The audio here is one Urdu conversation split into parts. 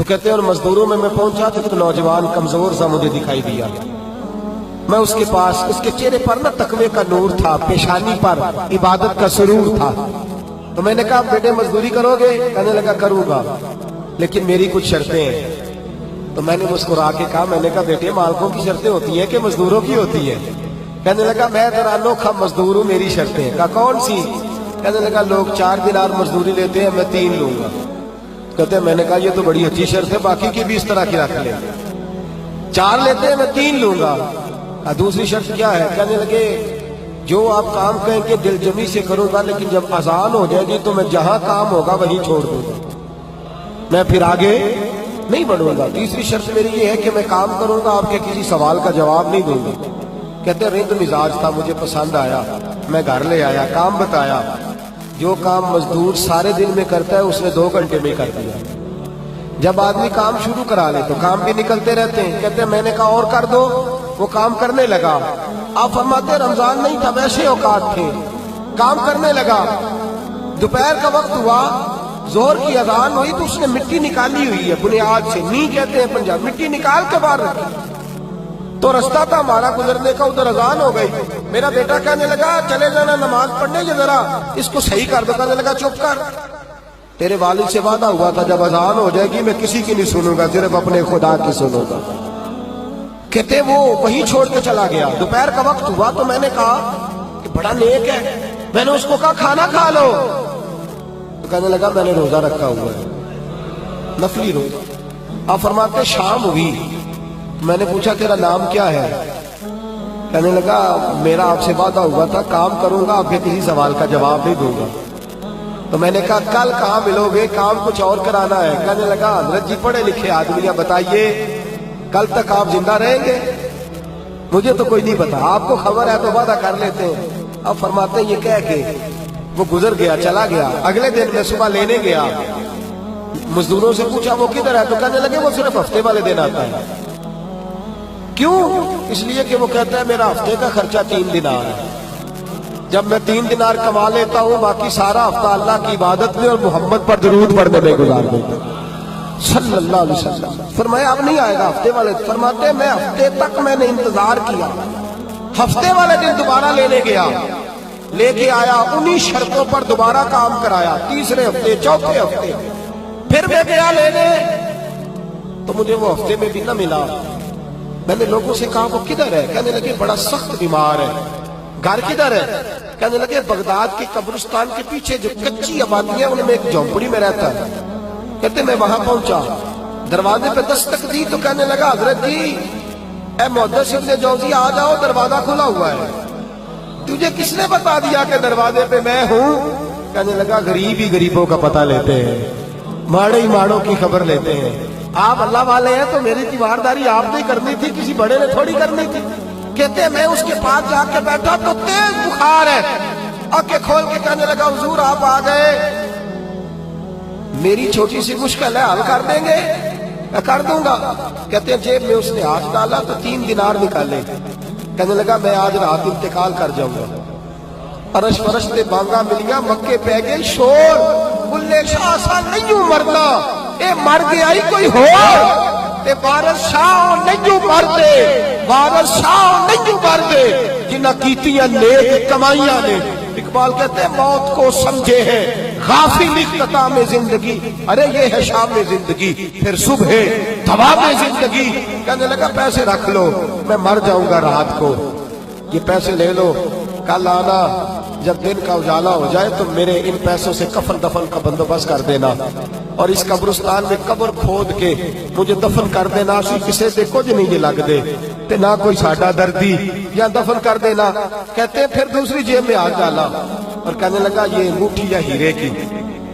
تو کہتے ہیں اور مزدوروں میں پہنچا تو ایک نوجوان کمزور سا مجھے دکھائی دیا. میں اس کے پاس، اس کے چہرے پر نا تقوی کا نور تھا، پیشانی پر عبادت کا سرور تھا. تو میں نے کہا بیٹے مزدوری کرو گے؟ کہنے لگا کروں گا لیکن میری کچھ شرطیں ہیں. تو میں نے مسکرا کے کہا، میں نے کہا بیٹے مالکوں کی شرطیں ہوتی ہیں کہ مزدوروں کی ہوتی ہے؟ کہنے لگا میں ذرا انوکھا مزدور ہوں، میری شرطیں. کہا کون سی؟ کہنے لگا لوگ 4 دینار مزدوری لیتے ہیں، میں 3 لوں گا. کہتے ہیں میں نے کہا یہ تو بڑی اچھی شرط ہے، باقی کی بھی اس طرح کی رکھ لیں. 4 لیتے ہیں، میں 3 لوں گا. دوسری شرط کیا ہے؟ کہنے لگے جو آپ کام کہیں کہ دل جمی سے کروں گا، لیکن جب اذان ہو جائے گی تو میں جہاں کام ہوگا وہیں چھوڑ دوں گا، میں پھر آگے نہیں بڑھوں گا. تیسری شرط میری یہ ہے کہ میں کام کروں گا، آپ کے کسی سوال کا جواب نہیں دوں گا. کہتے ہیں رند مزاج تھا، مجھے پسند آیا، میں گھر لے آیا، کام بتایا. جو کام مزدور سارے دن میں کرتا ہے اس نے 2 گھنٹے میں کر دیا. جب آدمی کام شروع کرا لے تو کام بھی نکلتے رہتے ہیں. کہتے ہیں میں نے کہا اور کر دو، وہ کام کرنے لگا. آپ فرماتے رمضان نہیں تھا، ویسے اوقات تھے، کام کرنے لگا. دوپہر کا وقت ہوا، زور کی اذان ہوئی تو اس نے مٹی نکالی ہوئی ہے بنیاد سے، نی کہتے ہیں پنجاب، مٹی نکال کے باہر رکھی. تو رستہ تھا ہمارا گزرنے کا، ادھر اذان ہو گئی. میرا بیٹا کہنے لگا چلے جانا نماز پڑھنے، یہ ذرا اس کو صحیح کر دو. کہنے لگا چپ کر، تیرے والد سے وعدہ ہوا تھا جب اذان ہو جائے گی میں کسی کی نہیں سنوں گا، صرف اپنے خدا کی سنوں گا. کہتے وہ وہیں چھوڑ کے چلا گیا. دوپہر کا وقت ہوا تو میں نے کہا کہ بڑا نیک ہے، میں نے اس کو کہا کھانا کھا لو. تو کہنے لگا میں نے روزہ رکھا ہوا ہے، نفلی روزہ. آپ فرماتے شام ہوئی، میں نے پوچھا تیرا نام کیا ہے؟ کہنے لگا میرا آپ سے وعدہ ہوا تھا کام کروں گا، آپ کے کسی سوال کا جواب نہیں دوں گا. تو میں نے کہا کل کہاں ملو گے، کام کچھ اور کرانا ہے. کہنے لگا حضرت جی پڑھے لکھے آدمی ہیں، بتائیے کل تک آپ زندہ رہیں گے؟ مجھے تو کوئی نہیں پتا، آپ کو خبر ہے تو وعدہ کر لیتے ہیں. اب فرماتے ہیں یہ کہہ کے وہ گزر گیا، چلا گیا. اگلے دن میں صبح لینے گیا، مزدوروں سے پوچھا وہ کدھر ہے؟ تو کہنے لگے وہ صرف ہفتے والے دن آتا ہے. کیوں؟ اس لیے کہ وہ کہتا ہے میرا ہفتے کا خرچہ 3 دینار ہے، جب میں 3 دینار کما لیتا ہوں باقی سارا ہفتہ اللہ کی عبادت میں اور محمد پر درود پڑھنے میں گزار دیتا ہوں صلی اللہ علیہ وسلم. فرمایا اب نہیں آئے گا ہفتے والے. فرماتے میں ہفتے تک میں نے انتظار کیا، ہفتے والے دن دوبارہ لینے گیا، لے کے آیا، انہی شرطوں پر دوبارہ کام کرایا. تیسرے ہفتے، چوتھے ہفتے پھر میں گیا لینے تو مجھے وہ ہفتے میں بھی نہ ملا. میں نے لوگوں سے کہا وہ کدھر ہے؟ کہنے لگے بڑا سخت بیمار ہے. گھر کدھر ہے؟ کہنے لگے بغداد کے قبرستان کے پیچھے جو کچی آبادی ہے ان میں ایک جھونپڑی میں رہتا ہے. کہتے میں وہاں پہنچا، دروازے پہ دستک دی تو کہنے لگا حضرت جی اے محدث ابن جوزی آ جاؤ، دروازہ کھلا ہوا ہے. تجھے کس نے بتا دیا کہ دروازے پہ میں ہوں؟ کہنے لگا غریب ہی غریبوں کا پتہ لیتے ہیں، ماڑے ہی ماڑوں کی خبر لیتے ہیں. آپ اللہ والے ہیں تو میری تیمارداری آپ نے کرنی تھی، کسی بڑے نے تھوڑی کرنی تھی. کہتے ہیں میں اس کے پاس جا کے بیٹھا تو تیز بخار ہے. آنکھیں کھول کے کہنے لگا حضور آپ آ گئے، میری چھوٹی سی مشکل ہے، حل کر دیں گے؟ میں کر دوں گا. کہتے ہیں جیب میں اس نے ہاتھ ڈالا تو 3 دینار نکالے. کہنے لگا میں آج رات انتقال کر جاؤں گا. عرش فرش تے بانگا ملیا، مکے پہ گئی شور، بلے شاہ سا نہیں مرنا، اے مر گیا ہی کوئی ہو، اے وارث شاہ نہیں مرتے، وارث شاہ نہیں مرتے جنہ کیتیاں نیک کمائیاں نے. اقبال کہتے ہیں موت کو سمجھے ہیں غافل اختتام زندگی، ارے یہ ہے شام زندگی پھر صبح دوام زندگی. کہنے لگا پیسے رکھ لو، میں مر جاؤں گا رات کو، یہ پیسے لے لو، کل آنا جب دن کا اجالا ہو جائے تو میرے ان پیسوں سے کفن دفن کا بندوبست کر دینا، اور اس قبرستان میں قبر کھود کے مجھے دفن کر دینا. اسی کسے دے کچھ نہیں لگ دے تے نہ کوئی ساڈا دردی، یا دفن کر دینا. کہتے ہیں پھر دوسری جیب میں ہاتھ ڈالا اور کہنے لگا یہ انگوٹھی یا ہیرے کی،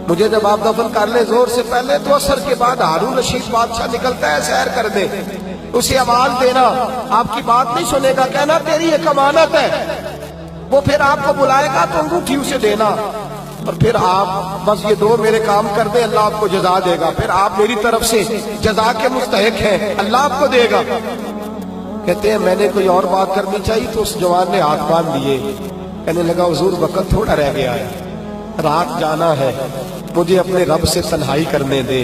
مجھے جب آپ دفن کر لیں زور سے پہلے تو عصر کے بعد ہارون رشید بادشاہ نکلتا ہے سیر کر دے، اسے آواز دینا، آپ کی بات نہیں سنے گا، کہنا تیری ایک امانت ہے. وہ پھر آپ کو بلائے گا تو انگوٹھی اسے دینا، اور پھر آپ بس یہ 2 میرے کام کر دیں، اللہ آپ کو جزا دے گا. پھر آپ میری طرف سے جزا کے مستحق ہیں، اللہ آپ کو دے گا. کہتے ہیں میں نے کوئی اور بات کرنی چاہیے تو اس جوان نے ہاتھ باندھ دیے. کہنے لگا حضور وقت تھوڑا رہ گیا ہے، رات جانا ہے، مجھے اپنے رب سے تنہائی کرنے دے،